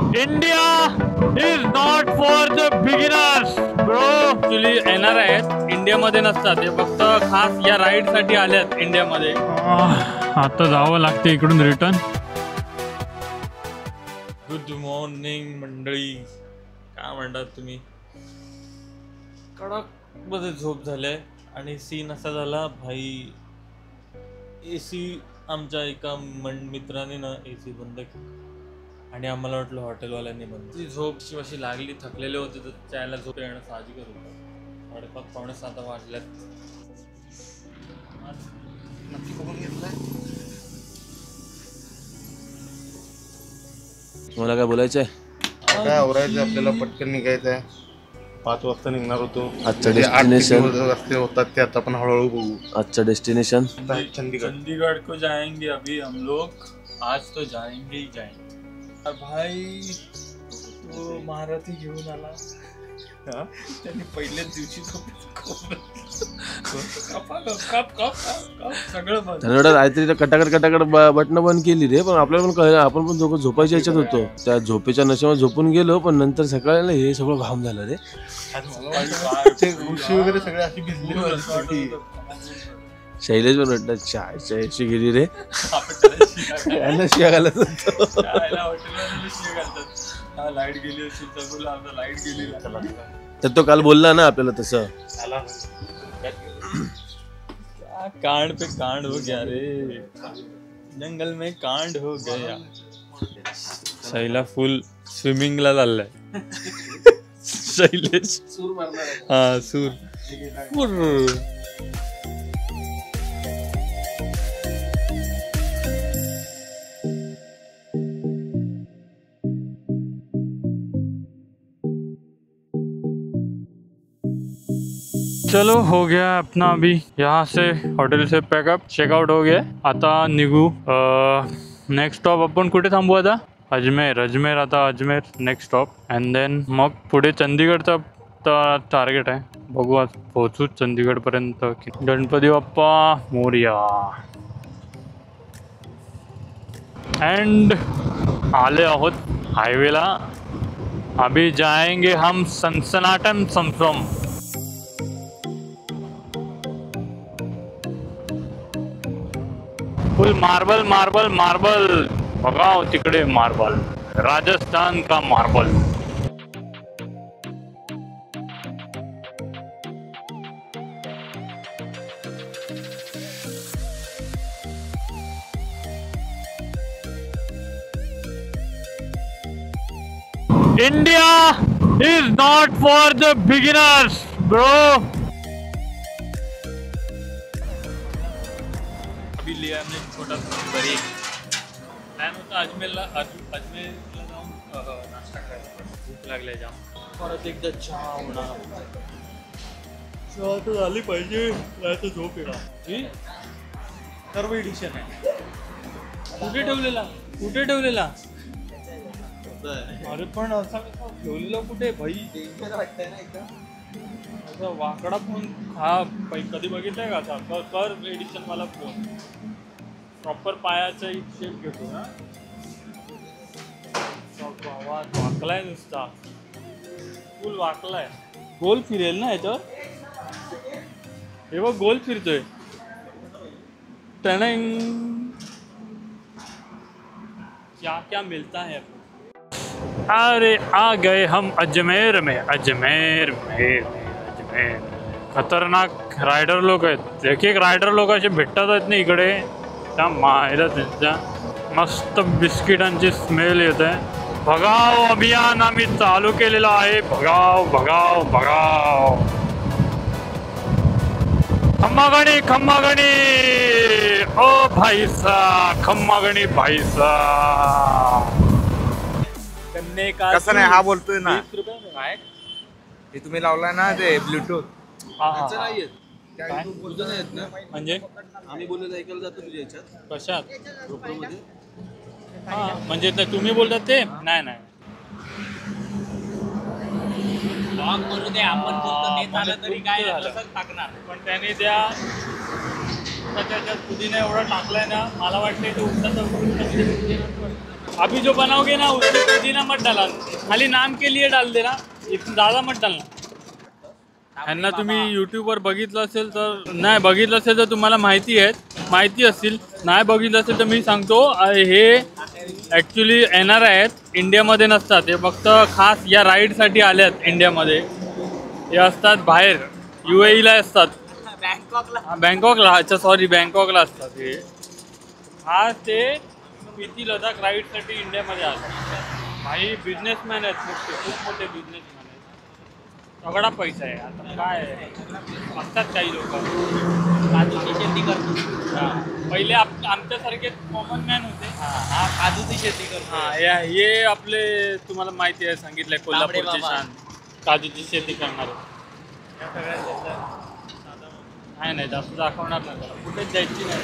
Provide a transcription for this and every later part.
India is not for the beginners bro. Actually येणार आहेत इंडियामध्ये नसतात, हे फक्त खास या राईड साठी आल्यात इंडियामध्ये. आता जावं लागतं इकडून रिटर्न. गुड मॉर्निंग मंडळी, काय म्हणतात तुम्ही? कडक मध्ये झोप झाले आणि सीन असा झाला भाई, एसी आमच्या एका मित्राने ना एसी बंद केली आणि आम्हाला वाटलं हॉटेलवाल्यांनी बंद. ती झोप अशी लागली, थकलेले होते तर त्याला झोप येणं साहजिकच होतं. 5:45 वाजल्यात. मला काय बोलायचंय? काय आवरायचं आपल्याला, पटकन निघायचं आहे. 5 वाजता निघणार होतो. आजचं डेस्टिनेशन रस्ते होतात ते आता आपण हळूहळू बघू. आजचं डेस्टिनेशन चंडीगढ़ को जाएंगे अभी हम लोग. आज तो जाएंगे ही जाएंगे. भाई तो महारथी घेऊन आला, त्यांनी पहिल्याच दिवशी सगळं काहीतरी कटाकट बटणं बंद केली रे, पण आपल्याला पण कळलं. आपण पण दोघं झोपायच्या याच्यात होतो, त्या झोपेच्या नशेमध्ये झोपून गेलो, पण नंतर सकाळी हे सगळं घाम झालं रे. उशी वगैरे सगळे अशी भिजली. शैलेश पण वाटतं चायची गेली रे, शिया घालत होतो. लाईट गेली असेल, लाईट गेली तर तो काल बोलला ना आपल्याला तसं. कांड पे कांड हो गया रे, जंगल में कांड हो गया. शैला फुल स्विमिंगला चाललाय. शैलेश हा सूर. चलो हो गया अपना, अभी यहाँ से हॉटेल से पैकअप चेकआउट हो गया. आता निघू. नेक्स्ट स्टॉप आपण कुठे थांबू आता? अजमेर. आता Ajmer next stop, and then मग पुढे चंदीगडचा टार्गेट आहे. बघू आज पोहोचू चंदीगडपर्यंत. गणपती बाप्पा मोरया. अँड आले आहोत हायवेला. अभी जाएंगे हम सनसनाटन समसम. Full marble marble marble. बघाव तिकडे मार्बल, राजस्थान का marble. India is not for the beginners bro. लिया हमने छोटा ब्रेक. प्लॅन होता अजमेरला जाऊन नाश्ता करायचा, भूक लागले जाम. परत एकदा चहा होणार. चहा तर झाली पाहिजे, नाही झोप येणार. ही सर्व एडिशन आहे. कुठे ठेवलेला? अरे पण असा कसा ठेवलेला कुठे भाई? वाकडा फोन हा कधी बघितलाय का असा? कर एडिशन वाला फोन प्रॉपर पायाचा शेप घेतो ना. वाकलाय नुसता, फुल वाकलाय. गोल फिरेल ना याच्यावर. हे बघ गोल फिरतोय. क्या क्या मिलता है. अरे आ गए हम अजमेर में. खतरनाक रायडर लोक आहेत. एक रायडर लोक असे भेटतात आहेत ना इकडे. त्या मायला त्यांच्या मस्त बिस्किटांची स्मेल येत आहे. भगाव अभियान आम्ही चालू केलेलं आहे. भगाव. खम्मागणी ओ भाईसा, खम्मागणी भाईसा. कसं नाही, हा बोलतोय ना काय ते तुम्ही लावलाय ना ते ब्लूटूथ. म्हणजे आम्ही बोललेलं ऐकायला जातो तुझ्या याच्यात. कशात? हा म्हणजे तुम्ही बोलतात ते नाही. करू दे, आपण बोलतो ते झालं तरी काय टाकणार. पण त्याने त्या त्याच्यात पुदीने एवढा टाकलाय ना, मला वाटतं ते उठतात. अभी जो बनाओगे ना उसमें पुदीना मत डाला, खाली नाम के लिए डाल देना, इतना ज़्यादा मत डालना. ह्यांना तुम्ही यूट्यूबवर बघितलं असेल तर, नाही बघितलं असेल तर तुम्हाला माहिती असतील, नाही बघितलं असेल तर मी सांगतो, हे ॲक्च्युली येणार आहेत, इंडियामध्ये नसतात. हे फक्त खास या राईडसाठी आल्यात इंडियामध्ये. हे असतात बाहेर UAEला असतात, बँकॉकला, अच्छा सॉरी बँकॉकला असतात. हे हा ते स्पिती लडाख राईडसाठी इंडियामध्ये आले. काही बिझनेसमॅन आहेत मोठे, खूप मोठे बिझनेसमॅन आहेत, सगळा पैसा आहे. आता काय असतात काही लोक काजूची शेती करतो. पहिले आमच्यासारखे कॉमन मॅन होते. हा काजूची शेती करतो. हे आपले तुम्हाला माहिती आहे, सांगितलंय कोल्हापूरचे शान काजूची शेती करणारे. नाही जास्त दाखवणार नाही, कुठेच जायची नाही.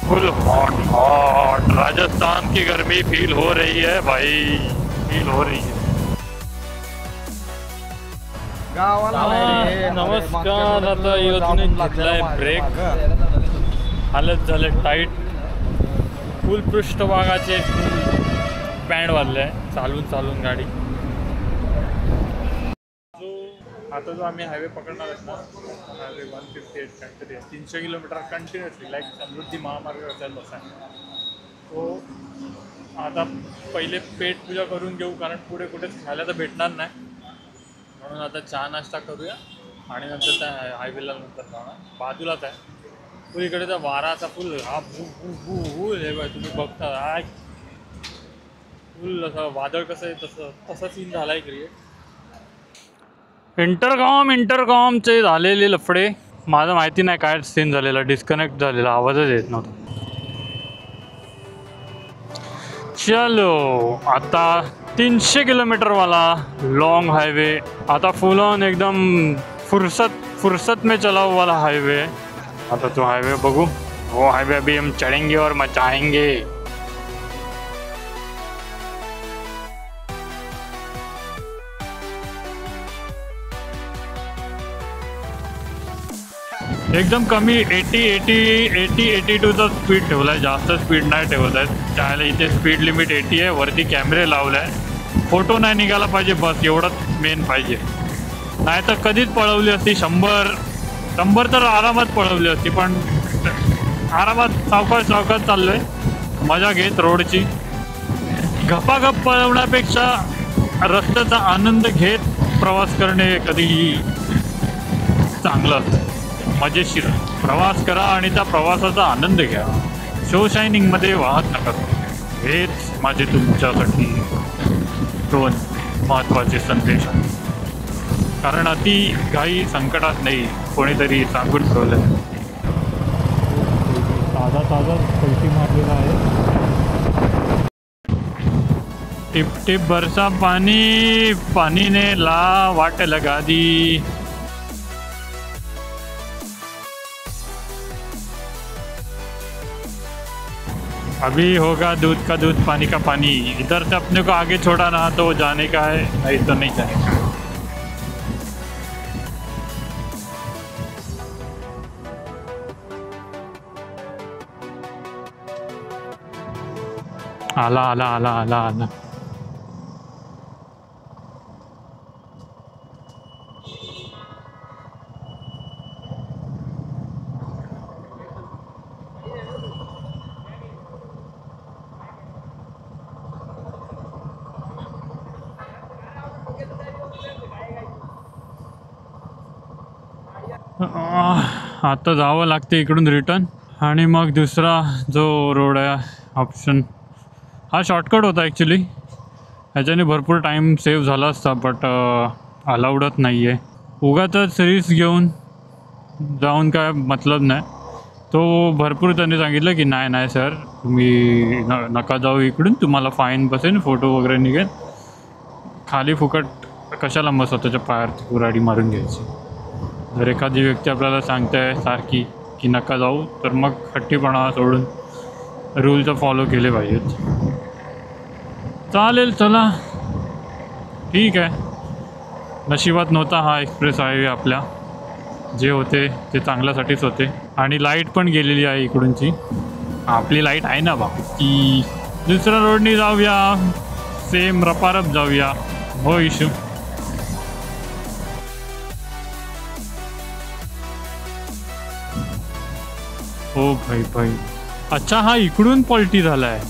फुल हॉट राजस्थान की गर्मी फील हो रही है भाई, फील हो रही है. नमस्कार. आता योजने घेतलाय ब्रेक, हालत झाले टाईट, फुल पृष्ठभागाचे बँड वाजले आहे चालून गाडी. आता जो आम्ही हायवे पकडणार आहेत ना, हायवे 158 काहीतरी 300 किलोमीटर कंटिन्युअसली, लाईक समृद्धी महामार्ग असेल तसा. तो आता पहिले पेट पूजा करून घेऊ, कारण पुढे कुठेच खायला तर भेटणार नाही. म्हणून आता चहा नाश्ता करूया आणि नंतर त्या हायवेला नंतर जाणार. बाजूलाच आहे फुल, इकडे तर वाराचा फुल हा भू हे बाय तुम्ही बघता, फुल असं वादळ कसं आहे तसा सीन झाला आहे क्रिएट. इंटरकॉमचे झालेले लफडे, माझं माहिती नाही काय सीन झालेला, डिस्कनेक्ट झालेला, आवाजच येत नव्हता. चलो आता 300 किलोमीटरवाला लॉन्ग हाईवे, आता फुल ऑन एकदम फुर्सत में चला हुआ वाला हाईवे. आता तो हाईवे बघू, वो हाईवे अभी हम चढ़ेंगे और मचाएंगे. एकदम कमी 80-82चा स्पीड ठेवला आहे, जास्त स्पीड नाही ठेवत आहे. त्याला इथे स्पीड लिमिट 80 आहे, वरती कॅमेरे लावला आहे. फोटो नाही निघाला पाहिजे बस, एवढंच मेन पाहिजे. नाही तर कधीच पळवली असती 100 तर आरामात पळवली असती, पण आरामात सावकाश चाललो आहे, मजा घेत रोडची. गपागप पळवण्यापेक्षा रस्त्याचा आनंद घेत प्रवास करणे कधीही चांगलं असतं. मजेशीर प्रवास करा आणि त्या प्रवासाचा आनंद घ्या, शो शायनिंगमध्ये वाहत नका. हेच माझे तुमच्यासाठी 2 महत्त्वाचे संदेश आहेत. कारण अति घाई संकटात नाही, कोणीतरी सांगून ठेवलं आहे. ताजा पलटी मारलेला आहे. टिप टिप बरसा पानी ने ला वाट लगा दी. अभी होगा दूध का दूध पानी का पानी. इधर से अपने को आगे छोड़ा ना तो जाने का है, नहीं तो नहीं जाने का. आला. आता जावं लागते इकडून रिटर्न, आणि मग दुसरा जो रोड आहे ऑप्शन, हा शॉर्टकट होता ॲक्च्युली. ह्याच्याने भरपूर टाईम सेव्ह झाला असता, बट अलाउडच नाही आहे. उगाचच रिस्क घेऊन जाऊन काय मतलब नाही. तो भरपूर त्यांनी सांगितलं की नाही सर तुम्ही नका जाऊ इकडून, तुम्हाला फाईन बसेल, फोटो वगैरे निघेल, खाली फुकट कशाला मग स्वतःच्या पायावर कुऱ्हाडी मारून घ्यायची. जर एखादी व्यक्ती आपल्याला सांगते आहे सारखी की नका जाऊ, तर मग हट्टीपणा सोडून रूल तर फॉलो केले पाहिजेत. चालेल, चला ठीक आहे. नशिबात नव्हता हा एक्सप्रेस हायवे आपल्या, जे होते ते चांगल्यासाठीच होते. आणि लाईट पण गेलेली आहे इकडूनची, आपली लाईट आहे ना बाकी दुसऱ्या रोडनी जाऊया सेम रपारप जाऊया हो इशू हो भाई अच्छा हा इकडून पलटी झालाय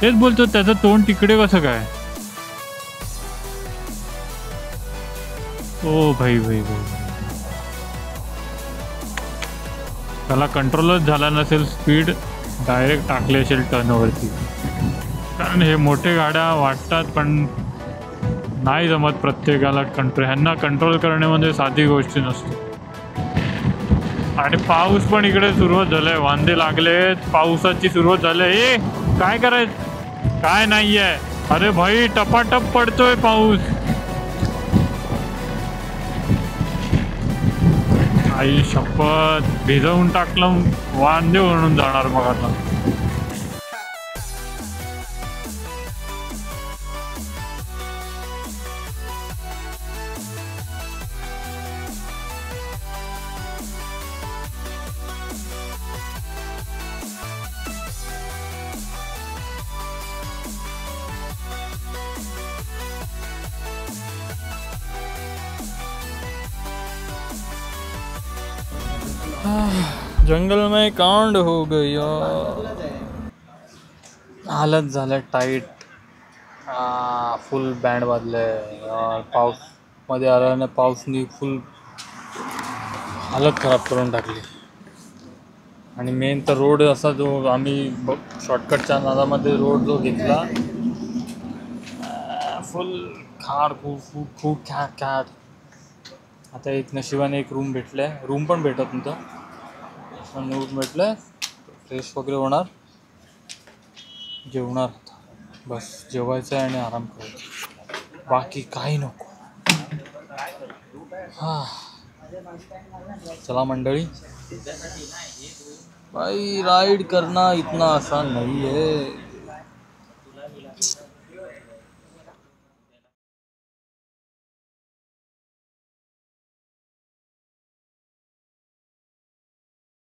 तेच बोलतो त्याचं तोंड तिकडे कसं काय ओ भाई त्याला कंट्रोलच झाला नसेल स्पीड डायरेक्ट टाकले असेल टर्नवरती कारण हे मोठे गाड्या वाटतात पण नाही जमत प्रत्येकाला ह्यांना कंट्रोल करण्यामध्ये साधी गोष्टी नसते आणि पाऊस पण इकडे सुरुवात झालाय वांदे लागलेत पावसाची सुरुवात झाली काय करायचं काय नाहीये अरे भाई टपाटप पडतोय पाऊस आई शपथ भिजवून टाकलं वांदे म्हणून जाणार मग आता जंगल में कांड हो गया हालत झालं टाईट फुल बँड वाजले पाऊस मध्ये आल्याने पाऊसनी फुल हालत खराब करून टाकली आणि मेन तर रोड असा जो आम्ही शॉर्टकटच्या नादामध्ये रोड जो घेतला फुल खाड खूप खाड आता एक नशिबाने एक रूम भेटलाय रूम पण भेटत नव्हतं पण रूम भेटलाय फ्रेश वगैरे होणार जेवणार बस जेवायचं आणि आराम करायचा बाकी काही नको हा चला मंडळी भाई राइड करना इतना आसान नहीं है